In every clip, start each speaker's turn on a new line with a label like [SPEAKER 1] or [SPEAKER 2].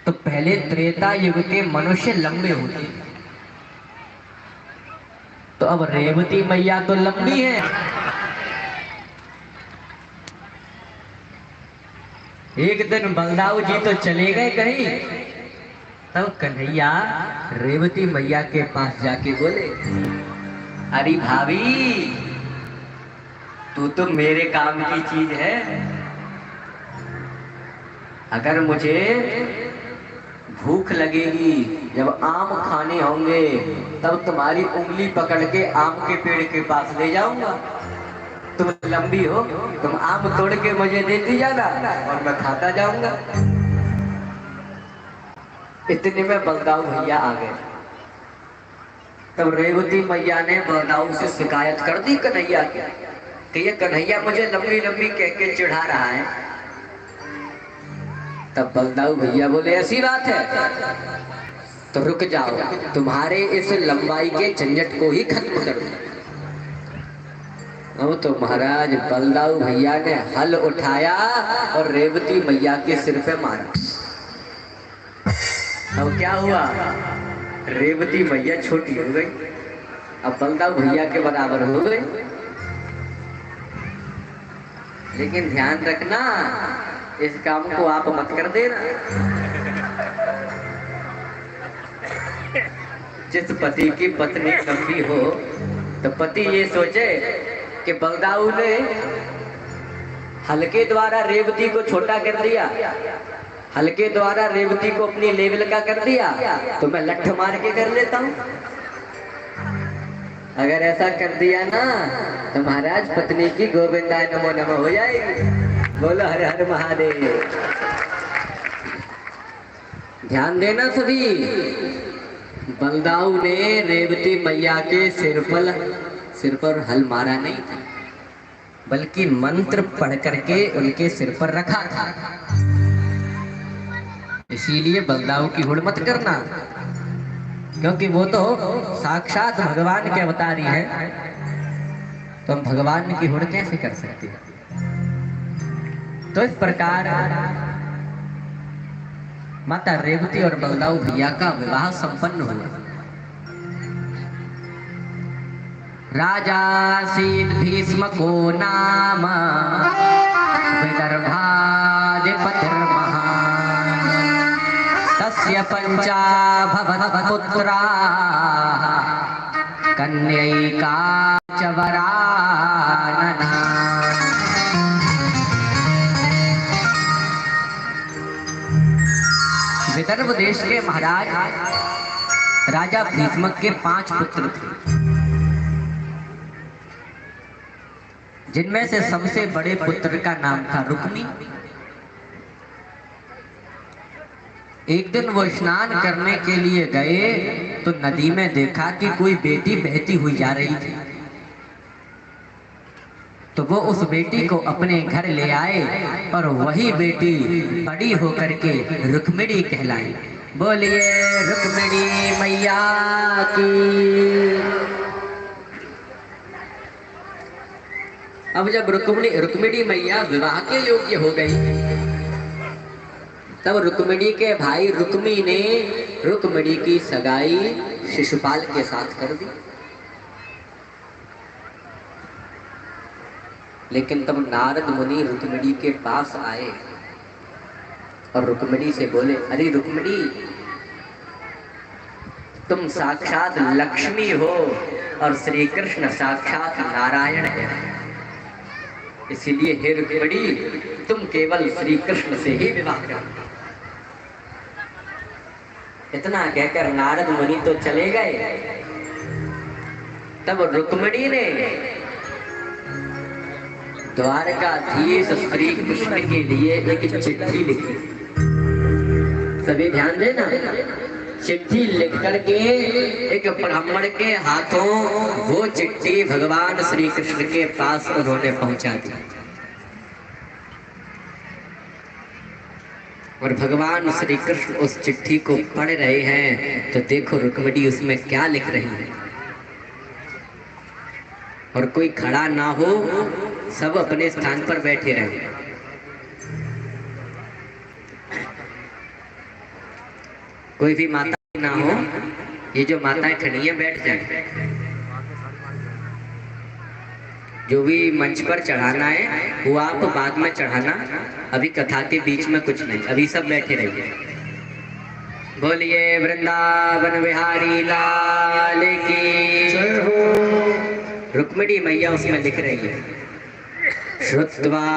[SPEAKER 1] तो पहले त्रेता युग के मनुष्य लंबे होते, तो अब रेवती मैया तो लंबी है। एक दिन बलदाऊ जी तो चले गए कहीं, तब कन्हैया रेवती मैया के पास जाके बोले, अरे भाभी, तू तो मेरे काम की चीज है। अगर मुझे भूख लगेगी, जब आम खाने होंगे, तब तुम्हारी उंगली पकड़ के आम के पेड़ के पास ले जाऊंगा। तुम लंबी हो, तुम आम तोड़ के मुझे देती जाना और मैं खाता जाऊंगा। इतने में बलदाऊ भैया आ गए। तब रेवती मैया ने बलदाऊ से शिकायत कर दी कन्हैया की कि ये कन्हैया मुझे लंबी लंबी कह के चिढ़ा रहा है। तब बलदाऊ भैया बोले, ऐसी बात है तो रुक जाओ, तुम्हारे इस लंबाई के झंझट को ही खत्म कर दो। अब तो महाराज बलदाऊ भैया ने हल उठाया और रेवती मैया के सिर पे मारा। अब क्या हुआ, रेवती मैया छोटी हो गई, अब बलदाऊ भैया के बराबर हो गई। लेकिन ध्यान रखना, इस काम को आप मत कर देना। जिस पति की पत्नी लंबी हो, तो पति ये सोचे कि बलदाऊ ने हल्के द्वारा रेवती को छोटा कर दिया, हल्के द्वारा रेवती को अपनी लेवल का कर दिया, तो मैं लठ मार के कर लेता हूं। अगर ऐसा कर दिया ना, तो महाराज पत्नी की गोविंदाय नमो नमः हो जाएगी। बोलो हर हर महादेव। ध्यान देना सभी, बलदाऊ ने रेवती मैया के सिर पर हल मारा नहीं था, बल्कि मंत्र पढ़ करके उनके सिर पर रखा था। इसीलिए बलदाऊ की हुड़ मत करना, क्योंकि वो तो साक्षात भगवान के अवतारी है, तो हम भगवान की हुड़ कैसे कर सकते हैं। तो इस प्रकार माता रेवती और बलदाऊ भैया का विवाह संपन्न हुआ। राजा सीत भीष्म को नाम विदर्भाधिपतिर्महान्, तस्य पंचा भवत पुत्रा कन्यैका च वरानना। विदर्भ देश के महाराज राजा भीष्मक के 5 पुत्र थे, जिनमें से सबसे बड़े पुत्र का नाम था रुक्मी। एक दिन वो स्नान करने के लिए गए तो नदी में देखा कि कोई बेटी बहती हुई जा रही थी, तो वो उस बेटी को अपने घर ले आए और वही बेटी बड़ी होकर के रुक्मिणी कहलाई। बोलिए रुक्मिणी मैया की। अब जब रुक्मिणी मैया विवाह के योग्य हो गई, तब रुक्मिणी के भाई रुक्मी ने रुक्मिणी की सगाई शिशुपाल के साथ कर दी। लेकिन तब नारद मुनि रुक्मिणी के पास आए और रुक्मिणी से बोले, अरे रुक्मिणी, तुम साक्षात लक्ष्मी हो और श्री कृष्ण साक्षात नारायण है, इसीलिए हे रुक्मिणी, तुम केवल श्री कृष्ण से ही विवाह करो। इतना कहकर नारद मुनि तो चले गए। तब रुक्मिणी ने द्वारकाधीश श्री कृष्ण के लिए एक चिट्ठी लिखी। सभी ध्यान देना, चिट्ठी लिख करके एक ब्राह्मण के हाथों वो चिट्ठी भगवान श्री कृष्ण के पास उन्होंने पहुंचा दी। और भगवान श्री कृष्ण उस चिट्ठी को पढ़ रहे हैं, तो देखो रुक्मिणी उसमें क्या लिख रही है। और कोई खड़ा ना हो, सब अपने स्थान पर बैठे रहे। कोई भी माता ना हो, ये जो माताएं खड़ी हैं बैठ जाए। जो भी मंच पर चढ़ाना है वो आप बाद में चढ़ाना, अभी कथा के बीच में कुछ नहीं, अभी सब बैठे रहिए। बोलिए वृंदावन बिहारी लाल की जय हो। रुक्मिणी मैया उसमें लिख रही है, श्रुत्वा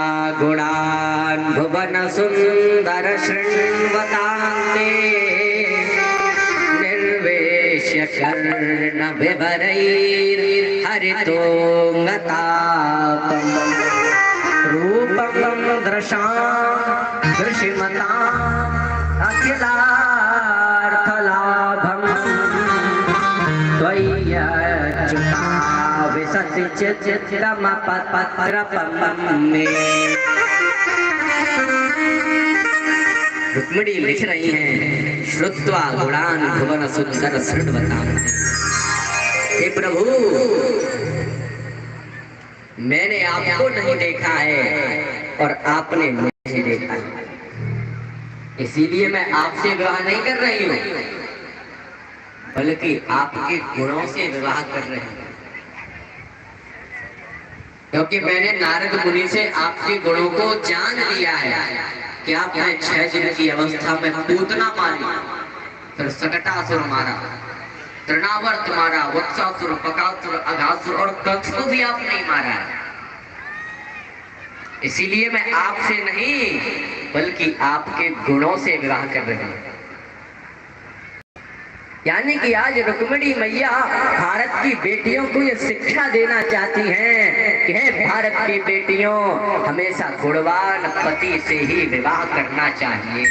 [SPEAKER 1] गुणान् भुवन सुंदर शृण्वतान्ते निर्वेश्य कर्ण विभरैर् हरितोऽङ्गतापम् रूपं दृशां दृशिमताम् अखिलार्थलाभम् त्वय्यच्युता विशति चित्तमपत्रपं मे। रुक्मिणी लिख रही हैं, श्रुत्वा गुणान् भुवन सुंदर शृण्वताम्। हे प्रभु, मैंने आपको नहीं देखा है और आपने मुझे देखा है, इसीलिए मैं आपसे विवाह नहीं कर रही हूँ, बल्कि आपके गुणों से विवाह कर रही हूँ। क्योंकि मैंने नारद मुनि से आपके गुणों को जान लिया है कि आपने 6 दिन की अवस्था में पूतना मारी, फिर सकटासुर मारा, तृणावर्त मारा, वत्सासुर, बकासुर, अघासुर और कंस को भी आपने नहीं मारा है। इसीलिए मैं आपसे नहीं बल्कि आपके गुणों से विवाह कर रही हूं। यानी कि आज रुक्मिणी मैया भारत की बेटियों को ये शिक्षा देना चाहती हैं कि हे भारत की बेटियों, हमेशा गुणवान पति से ही विवाह करना चाहिए।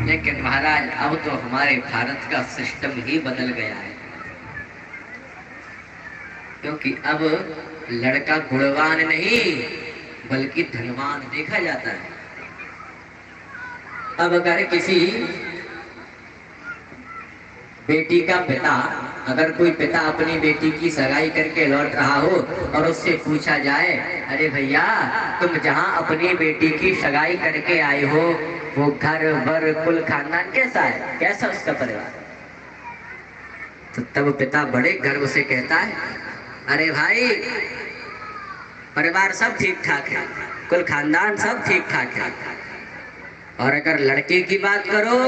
[SPEAKER 1] लेकिन महाराज अब तो हमारे भारत का सिस्टम ही बदल गया है, क्योंकि अब लड़का गुणवान नहीं बल्कि धनवान देखा जाता है। अब अगर किसी बेटी का पिता, अगर कोई पिता अपनी बेटी की सगाई करके लौट रहा हो और उससे पूछा जाए, अरे भैया तुम जहां अपनी बेटी की सगाई करके आए हो वो घर बर कुल खानदान कैसा है, कैसा उसका परिवार, तो तब पिता बड़े गर्व से कहता है, अरे भाई परिवार सब ठीक ठाक है, कुल खानदान सब ठीक ठाक है। और अगर लड़के की बात करो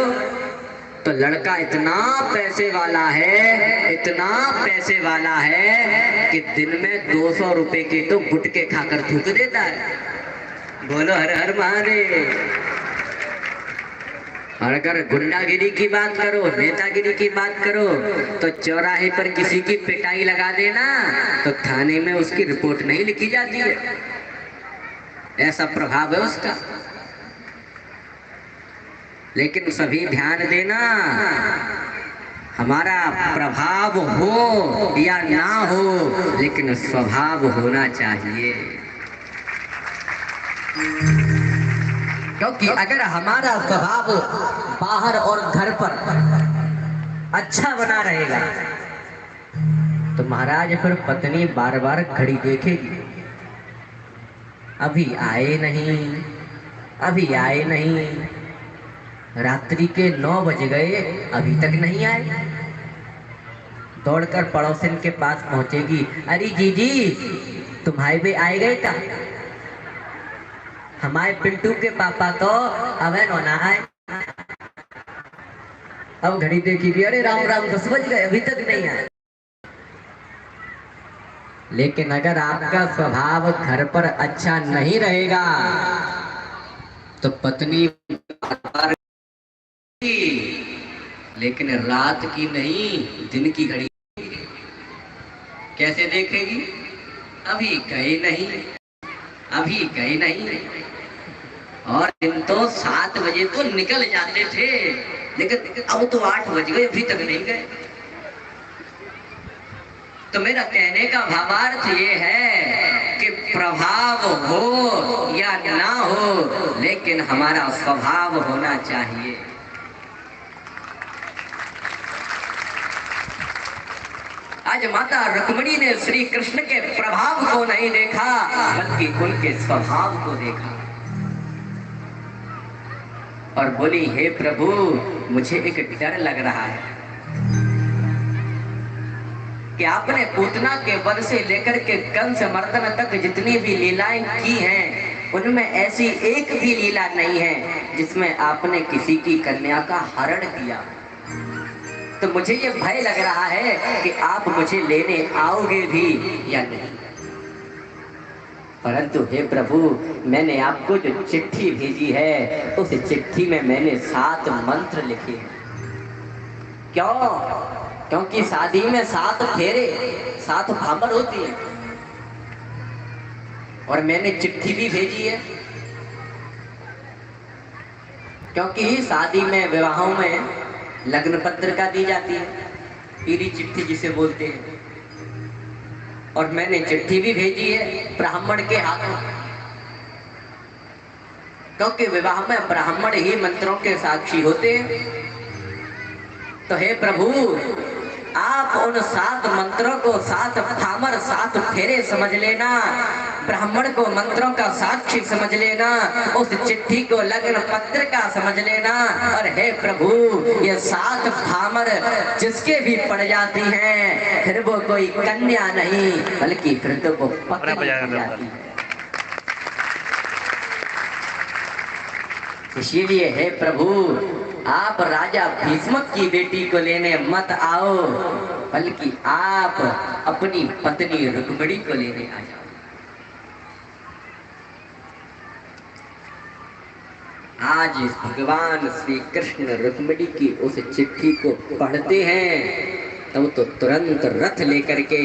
[SPEAKER 1] तो लड़का इतना पैसे वाला है, इतना पैसे वाला है कि दिन में 200 रुपए के तो गुटके खाकर थूक देता है। बोलो हर हर महादेव। और अगर गुंडागिरी की बात करो, नेतागिरी की बात करो तो चौराहे पर किसी की पिटाई लगा देना तो थाने में उसकी रिपोर्ट नहीं लिखी जाती है, ऐसा प्रभाव है उसका। लेकिन सभी ध्यान देना, हमारा प्रभाव हो या ना हो लेकिन स्वभाव होना चाहिए। क्योंकि अगर हमारा स्वभाव बाहर और घर पर अच्छा बना रहेगा तो महाराज फिर पत्नी बार बार घड़ी देखेगी, अभी आए नहीं, अभी आए नहीं, रात्रि के 9 बज गए अभी तक नहीं आए। दौड़कर पड़ोसन के पास पहुंचेगी, अरे जीजी तुम्हारे भी आए गए क्या? हमारे पिंटू के पापा तो अवे नोना आए। अब घड़ी देखी, अरे राम राम 10 बज गए अभी तक नहीं आए। लेकिन अगर आपका स्वभाव घर पर अच्छा नहीं रहेगा तो पत्नी लेकिन रात की नहीं दिन की घड़ी कैसे देखेगी? अभी गए नहीं, अभी गए नहीं। और दिन तो 7 बजे तो निकल जाते थे, लेकिन अब तो 8 बज गए अभी तक नहीं गए। तो मेरा कहने का भावार्थ ये है कि प्रभाव हो या ना हो लेकिन हमारा स्वभाव होना चाहिए। आज माता रुक्मिणी ने श्री कृष्ण के प्रभाव को नहीं देखा बल्कि उनके स्वभाव को देखा। और बोली, हे प्रभु मुझे एक डर लग रहा है कि आपने पूतना के वध से लेकर के कंस मर्दन तक जितनी भी लीलाएं की हैं, उनमें ऐसी एक भी लीला नहीं है जिसमें आपने किसी की कन्या का हरण किया। तो मुझे ये भय लग रहा है कि आप मुझे लेने आओगे भी या नहीं। परंतु हे प्रभु, मैंने आपको जो चिट्ठी भेजी है उस चिट्ठी में मैंने 7 मंत्र लिखे हैं। क्यों? क्योंकि शादी में 7 फेरे 7 भाबर होती है और मैंने चिट्ठी भी भेजी है क्योंकि शादी में विवाहों में लग्न पत्रिका दी जाती है, पीली चिट्ठी जिसे बोलते हैं। और मैंने चिट्ठी भी भेजी है ब्राह्मण के हाथों, क्योंकि विवाह में ब्राह्मण ही मंत्रों के साक्षी होते हैं। तो हे प्रभु, आप उन 7 मंत्रों को 7 भामर 7 फेरे समझ लेना, ब्राह्मण को मंत्रों का साक्षी समझ लेना, उस चिट्ठी को लग्न पत्रिका समझ लेना। और हे प्रभु, ये 7 भामर जिसके भी पड़ जाती हैं, फिर वो कोई कन्या नहीं बल्कि फिर तो वो पत्नी पड़ जाती है। इसीलिए हे प्रभु, आप राजा भीष्मक की बेटी को लेने मत आओ, बल्कि आप अपनी पत्नी रुक्मिणी को लेने आ जाओ। आज भगवान श्री कृष्ण रुक्मिणी की उस चिट्ठी को पढ़ते हैं तब तो तुरंत रथ लेकर के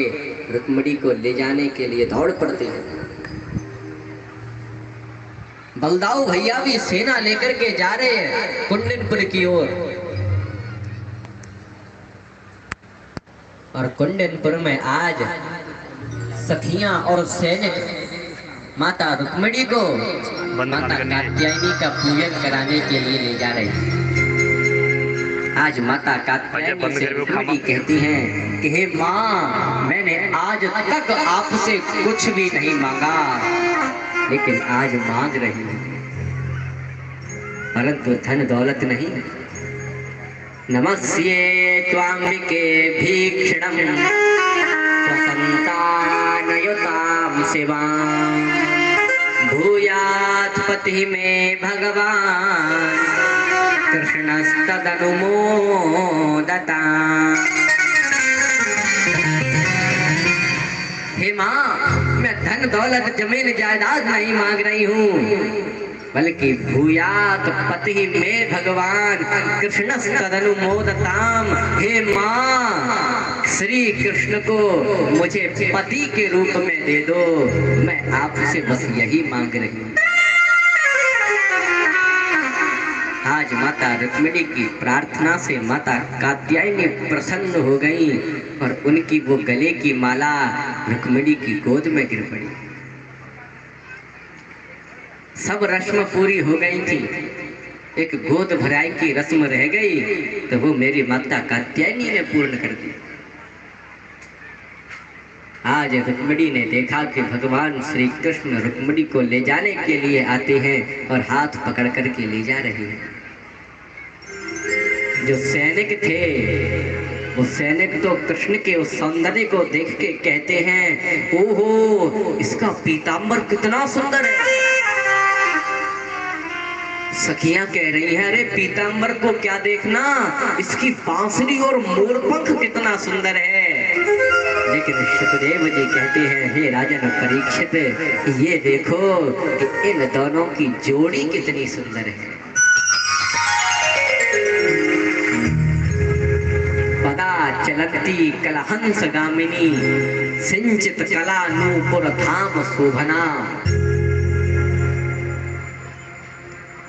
[SPEAKER 1] रुक्मिणी को ले जाने के लिए दौड़ पड़ते हैं। बलदाऊ भैया भी सेना लेकर के जा रहे हैं कुंडनपुर की ओर। और कुंडनपुर में आज सखियां और सैनिक माता रुक्मिणी को माता कात्यायनी का पूजन कराने के लिए ले जा रहे हैं। आज माता कात्यायनी से रुक्मिणी कहती हैं कि हे माँ, मैंने आज तक आपसे कुछ भी नहीं मांगा, लेकिन आज मांग रही हूँ, परंतु धन दौलत नहीं। नमस्ये त्वाम्बिके भीक्षणं स्वसंतानयुतां शिवां, भूयात् पतिः मे भगवान् कृष्णस्तदनुमोदताम्। हे माँ, मैं धन दौलत जमीन जायदाद नहीं मांग रही हूँ, बल्कि भूयात पति में भगवान कृष्ण तदनुमोदताम। हे माँ, श्री कृष्ण को मुझे पति के रूप में दे दो, मैं आपसे बस यही मांग रही हूँ। आज माता रुक्मिणी की प्रार्थना से माता कात्यायनी प्रसन्न हो गई और उनकी वो गले की माला रुक्मिणी की गोद में गिर पड़ी। सब रस्म पूरी हो गई थी, एक गोद भराई की रस्म रह गई, तो वो मेरी माता कात्यायनी ने पूर्ण कर दी। आज रुक्मिणी ने देखा कि भगवान श्री कृष्ण रुक्मिणी को ले जाने के लिए आते हैं और हाथ पकड़ कर के ले जा रहे हैं। जो सैनिक थे वो सैनिक तो कृष्ण के उस सौंदर्य को देख के कहते हैं, ओहो, इसका पीतांबर कितना सुंदर है। सखियां कह रही हैं, अरे पीतांबर को क्या देखना, इसकी बांसुरी और मोरपंख कितना सुंदर है। लेकिन शुकदेव जी कहते हैं, हे राजन परीक्षित, ये देखो कि इन दोनों की जोड़ी कितनी सुंदर है। पदा चलती कलहंस गामिनी सिंचित कला नूपुर धाम शोभना।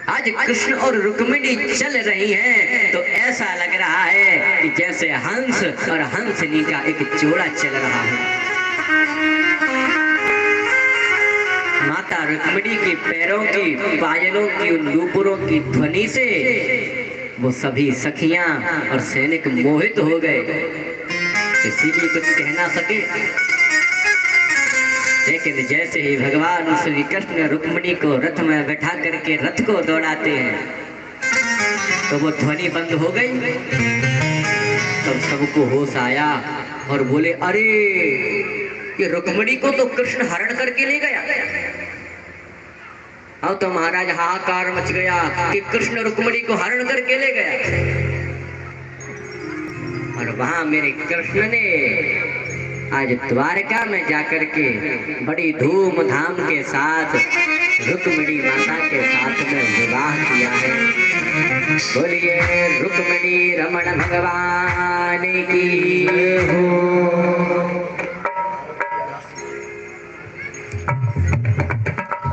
[SPEAKER 1] आज कृष्ण और रुक्मिणी चल रही हैं तो ऐसा लग रहा है कि जैसे हंस और हंसनी का एक जोड़ा चल रहा है। माता रुक्मिणी के पैरों की पायलों की नूपुरों की ध्वनि से वो सभी सखियां और सैनिक मोहित हो गए, इसीलिए कुछ कह ना सके। लेकिन जैसे ही भगवान श्री कृष्ण रुक्मिणी को रथ में बैठा करके रथ को दौड़ाते हैं, तो वो ध्वनि बंद हो गई। तब सबको होश आया और बोले, अरे ये रुक्मिणी को तो कृष्ण हरण करके ले गया। अब तो महाराज हाहाकार मच गया कि कृष्ण रुक्मिणी को हरण करके ले गया। और वहां मेरे कृष्ण ने आज द्वारका में जाकर के बड़ी धूमधाम के साथ रुक्मिणी माता के साथ में विवाह किया है। बोलिए रुक्मिणी रमण भगवान की हो।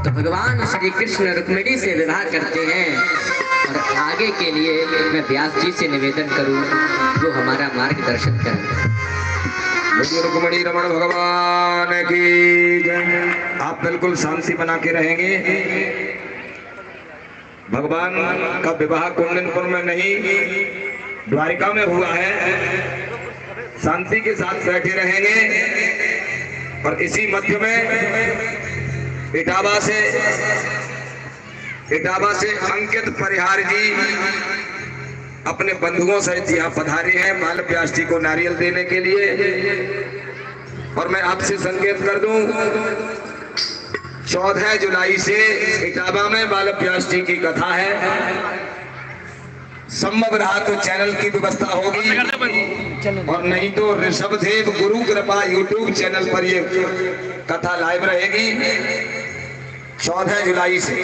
[SPEAKER 1] तो भगवान श्री कृष्ण रुक्मिणी से विवाह करते हैं। और आगे के लिए मैं व्यास जी से निवेदन करूं जो हमारा मार्गदर्शन करें।
[SPEAKER 2] रुक्मिणी रमण भगवान की जय। आप बिल्कुल शांति बना के रहेंगे। भगवान का विवाह कुंडनपुर में नहीं द्वारिका में हुआ है। शांति के साथ बैठे रहेंगे। और इसी मध्य में इटावा से अंकित परिहार जी अपने बंधुओं सहित यहाँ पधारे हैं माल प्यास्टी को नारियल देने के लिए। और मैं आपसे संकेत कर दूं, 14 जुलाई से इटावा में माल प्यास्टी की कथा है। संभव रहा तो चैनल की व्यवस्था होगी और नहीं तो ऋषभदेव गुरु कृपा यूट्यूब चैनल पर ये कथा लाइव रहेगी। 14 जुलाई से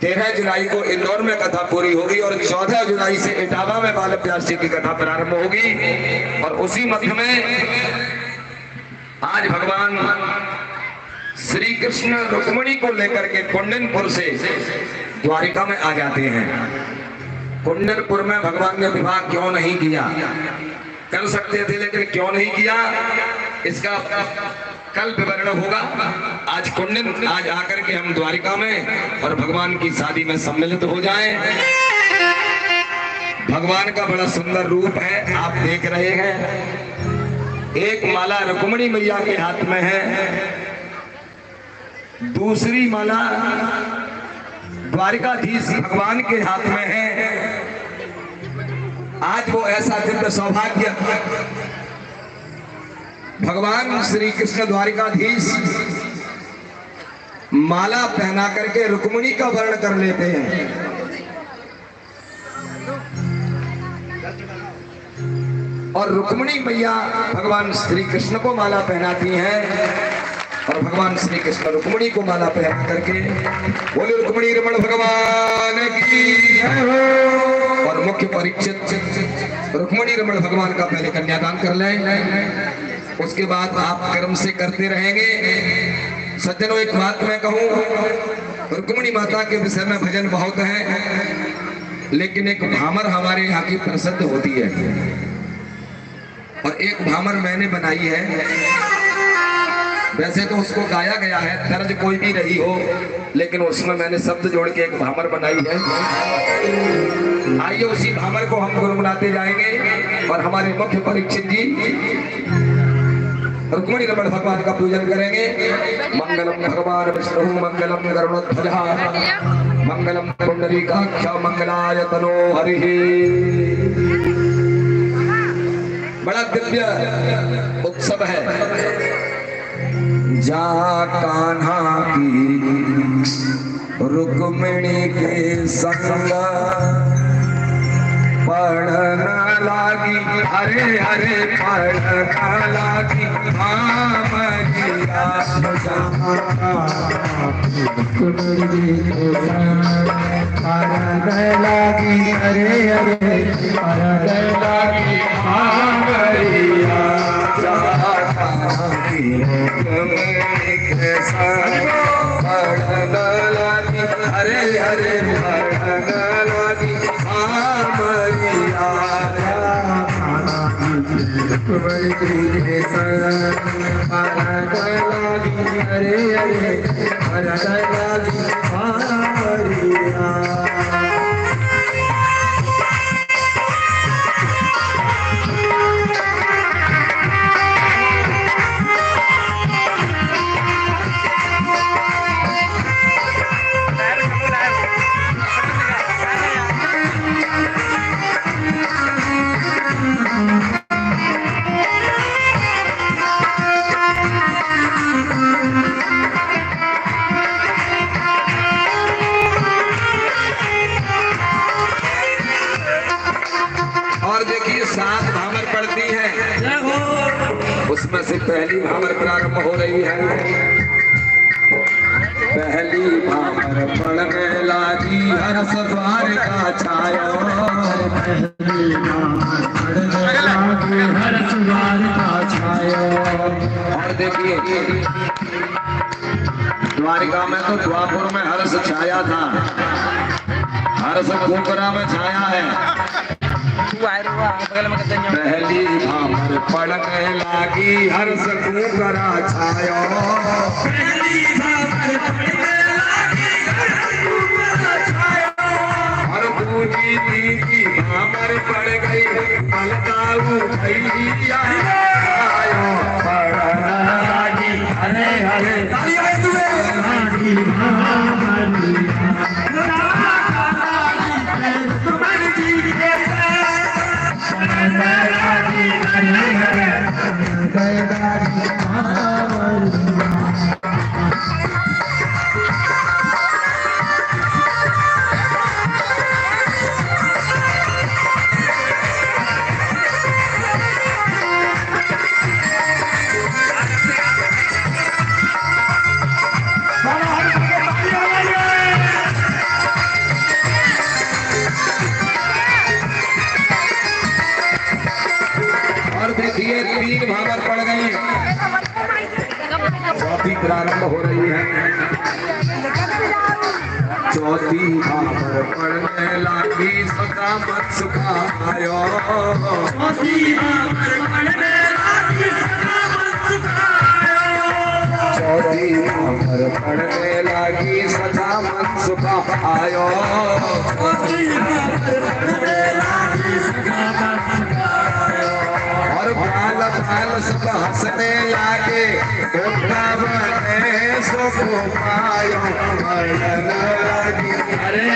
[SPEAKER 2] 13 जुलाई को इंदौर में कथा पूरी होगी और 14 जुलाई से इटावा में बाल प्यासी की कथा प्रारंभ होगी। और उसी मध्य में आज भगवान श्री कृष्ण रुक्मिणी को लेकर के कुंडनपुर से द्वारिका में आ जाते हैं। कुंडनपुर में भगवान ने विवाह क्यों नहीं किया? कर सकते थे लेकिन क्यों नहीं किया इसका कल विवरण होगा। आज आकर के हम द्वारिका में और भगवान की शादी में सम्मिलित हो जाएं। भगवान का बड़ा सुंदर रूप है, आप देख रहे हैं। एक माला रुक्मिणी मैया के हाथ में है, दूसरी माला द्वारिकाधीश भगवान के हाथ में है। आज वो ऐसा दिव्य सौभाग्य भगवान श्री कृष्ण द्वारिकाधीश माला पहना करके रुक्मिणी का वर्ण कर लेते हैं। और रुक्मिणी मैया भगवान श्री कृष्ण को माला पहनाती हैं और भगवान श्री कृष्ण रुक्मिणी को माला पहना करके बोले रुक्मिणी रमण भगवान की जय हो। और मुख्य परीक्षित रुक्मिणी रमण भगवान का पहले कन्यादान कर लें, उसके बाद आप कर्म से करते रहेंगे। सज्जनों, एक बात मैं कहूं, रुक्मिणी माता के विषय में भजन बहुत है, लेकिन एक भामर हमारे यहाँ की प्रसिद्ध होती है और एक भामर मैंने बनाई है। वैसे तो उसको गाया गया है, दर्ज कोई भी रही हो, लेकिन उसमें मैंने शब्द जोड़ के एक भामर बनाई है। आइए उसी भामर को हम गुनगुनाते जाएंगे और हमारे मुख्य परीक्षित जी रुक्मिणी रमण भगवान का पूजन करेंगे। मंगलम भगवान विष्णु मंगलम गरुड़ध्वज मंगलम पुंडरीकाक्ष मंगलाय तनो हरिः। बड़ा दिव्य उत्सव है। जा कान्हा की रुक्मिणी के संग पढ़ना लागी, हरे हरे पढ़ना लागी भामरिया। पढ़ना लागी हरे हरे पढ़ना लागी भामरिया। पढ़ना लागी हरे हरे पढ़ना लागी भामरिया। हरे हरे पढ़ना लागी भामरिया। उसमें से पहली भावर प्रारंभ हो रही है। पहली भावर पढ़ने लागी हर्ष द्वार का छाया, हर्ष द्वार का छाया। और देखिए द्वारिका में तो द्वापुर में हर्ष छाया था, हर्ष कुंकरा में छाया है। पहली भावर पढ़ने लागी हर्ष कुंकरा छाया, और दूजी तीसरी भावर पड़ गई पलकाऊ भैया पढ़ने लागी हरे हरे तीन भावर पड़ गई, चौथी प्रारंभ हो रही है। चौथी भावर पढ़ने लागी सदा मत सुखायो, चौथी भावर पढ़ने लागी सदा मत सुखायो, चौथी भावर पढ़ने लागी सदा मत सुखायो, चौथी भावर पढ़ने लागी सदा मत सुखायो। और बाल बाल सब हंसने लागे उठा बने सुख पायो, हरे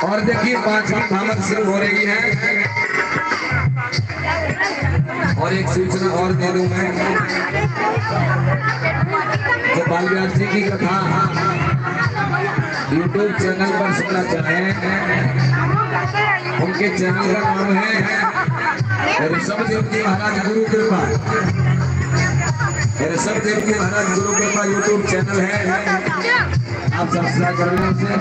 [SPEAKER 2] और देखिए पांचवी भावर शुरू हो रही है। और एक सूचना और दे दूं मैं, गोपाल व्यास जी की कथा यूट्यूब चैनल पर सुनना चाहें, उनके चैनल का नाम है ऋषभ देव जी महाराज गुरु कृपा, ऋषभ देव जी महाराज गुरु कृपा यूट्यूब चैनल है, आप सब्सक्राइब कर लें उसे।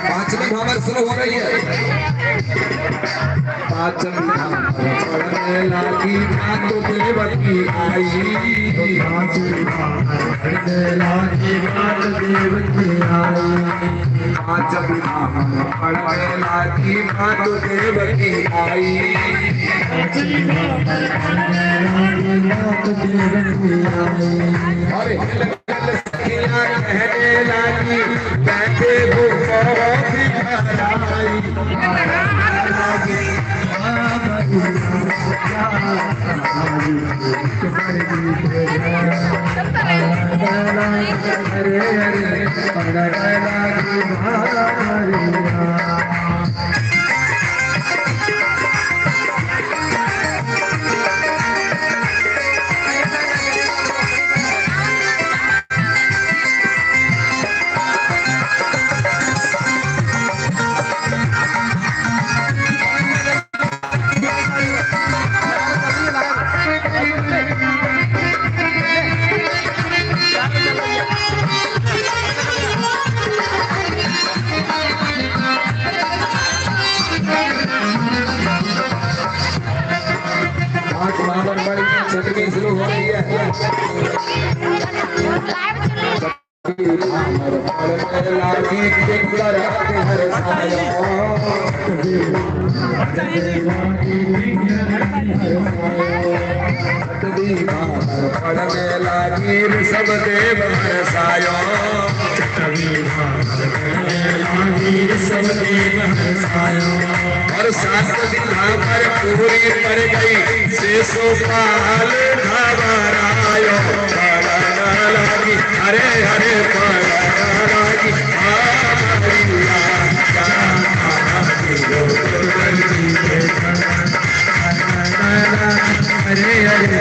[SPEAKER 2] पांचवी भावर शुरू हो रही है। पांचवी भावर पढ़ने लागी मातो देवकी आई, पांचवी भावर पढ़ने लागी मातो देवकी आई, पांचवी भावर पढ़ने लागी मातो देवकी आई, पांचवी भावर पढ़ने लागी मातो देवकी आई। अरे कहने लागी बैठे भामर पड़ में लागी कर हर साया पड़ में लागी सब देव हर सायो सब देव हर सायो और 7 दिन पर पूरी पड़ गई शेषो पाल घबरायो लागी हरे हरे लागी हरे हरे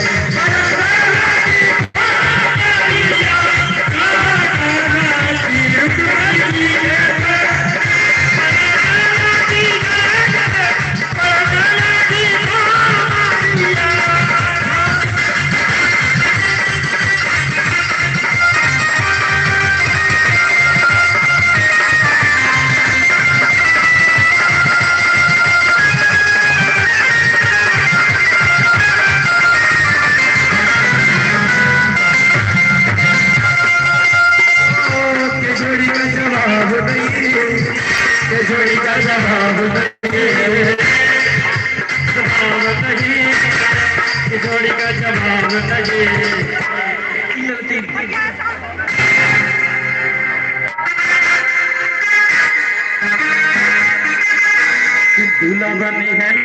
[SPEAKER 2] दूल्हा बने हैं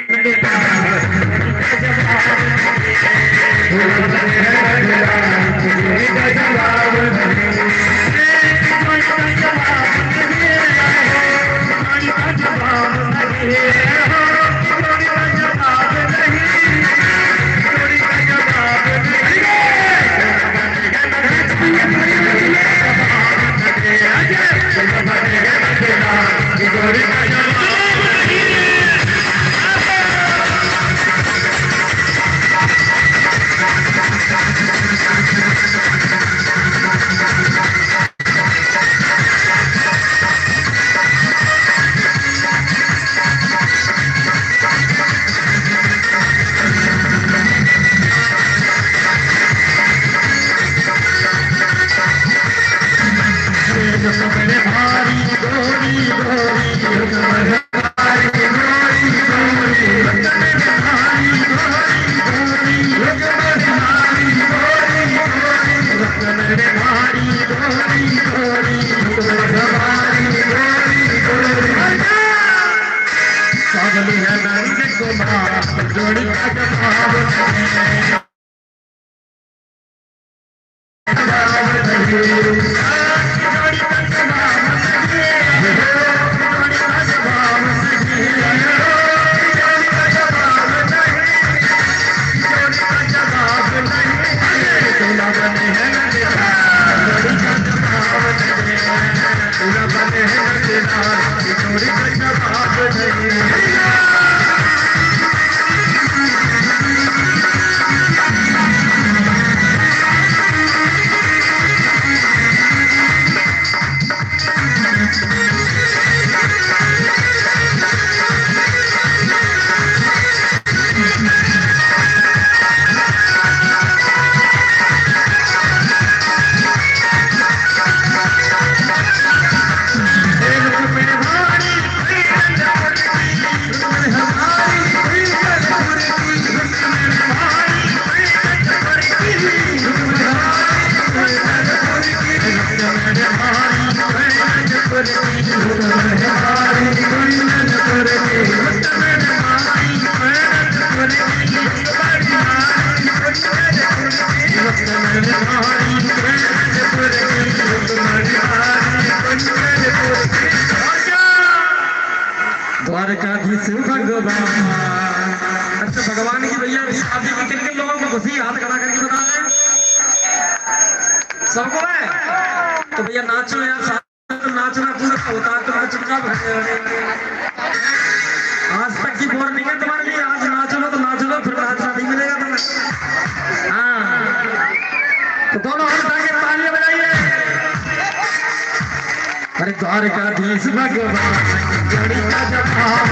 [SPEAKER 2] द्वारकाधीश भगवान। अच्छा भगवान की भैया शादी में किन लोगों को खुशी हाथ खड़ा करके बता दें सबको है तो भैया नाचो यार नाचना पूरा होता है तो चुपचाप आज तक की वार्निंग है तुम्हारे लिए आज नाचो तो नाच लो फिर नाचना नहीं मिलेगा तुम्हें। हाँ तो दोनों हाथ उठा के तालियां बजाइए। अरे द्वारकाधीश भगवान जवाब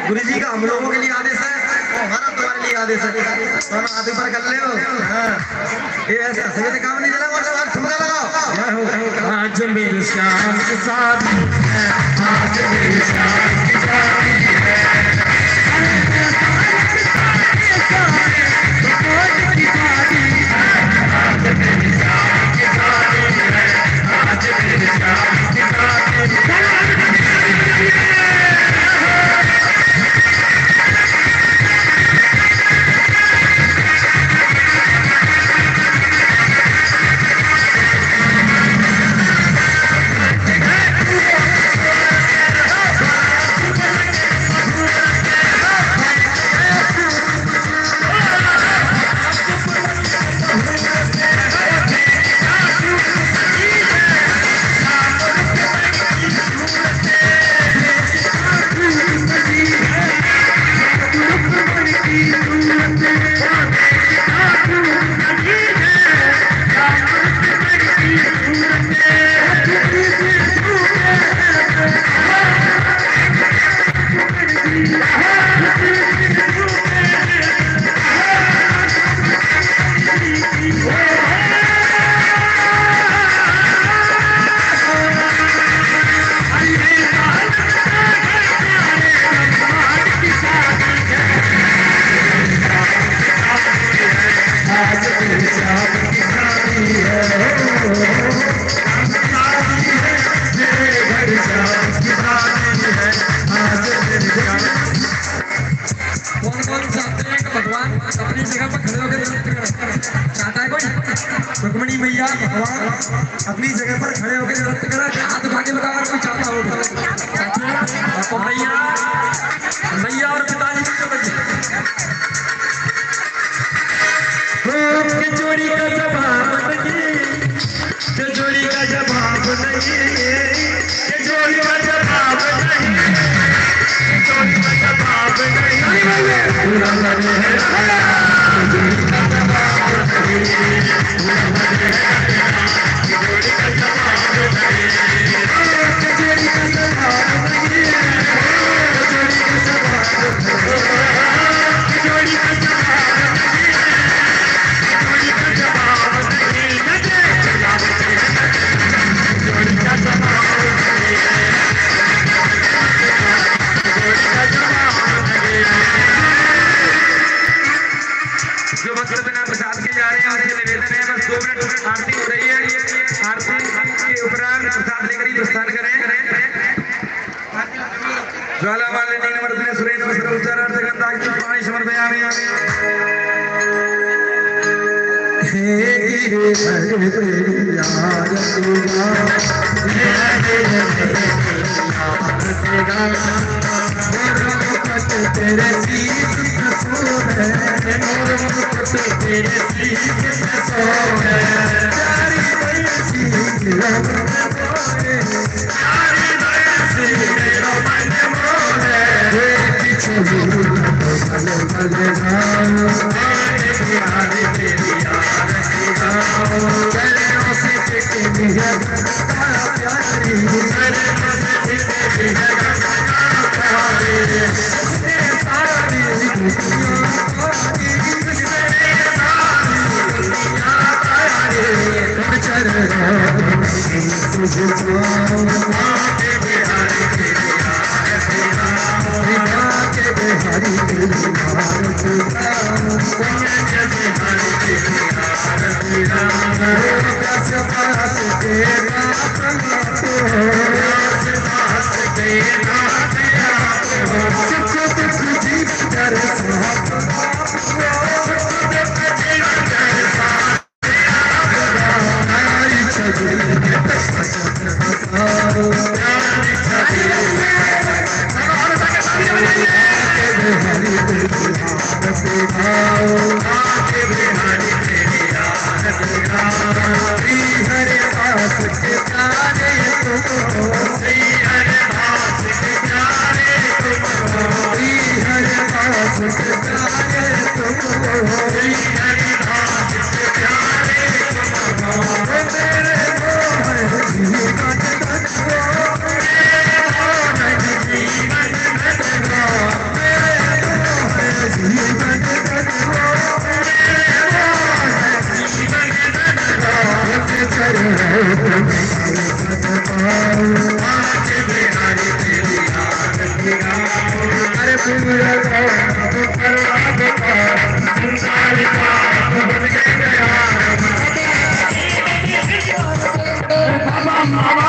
[SPEAKER 2] गुरु जी का हम लोगों के लिए आदेश है, हमारा तुम्हारे लिए आदेश है। दोनों हाथ ऊपर कर ले हो। ये ऐसा सही काम नहीं चला, और ठुमका लगाओ। आज मेरे श्याम के साथ, आज मेरे श्याम के साथ रुक्मिणी मैया भगवान अपनी जगह पर खड़े होकर नृत्य करा। हाथ उठा के बताओ कोई चाहता हो। मैया और पिताजी की जोड़ी का जवाब नहीं, जोड़ी का जवाब नहीं, जोड़ी का जवाब नहीं, जोड़ी का जवाब आरती हो रही है। आरती के उपरांत प्रसाद लेकर ही प्रस्थान करें। ज्वाला वाले नील वर्तने सुरेश वस्त्र उच्चारार्थ गंधाक्षर पाणी समर्पयामि। तेरे
[SPEAKER 3] Mama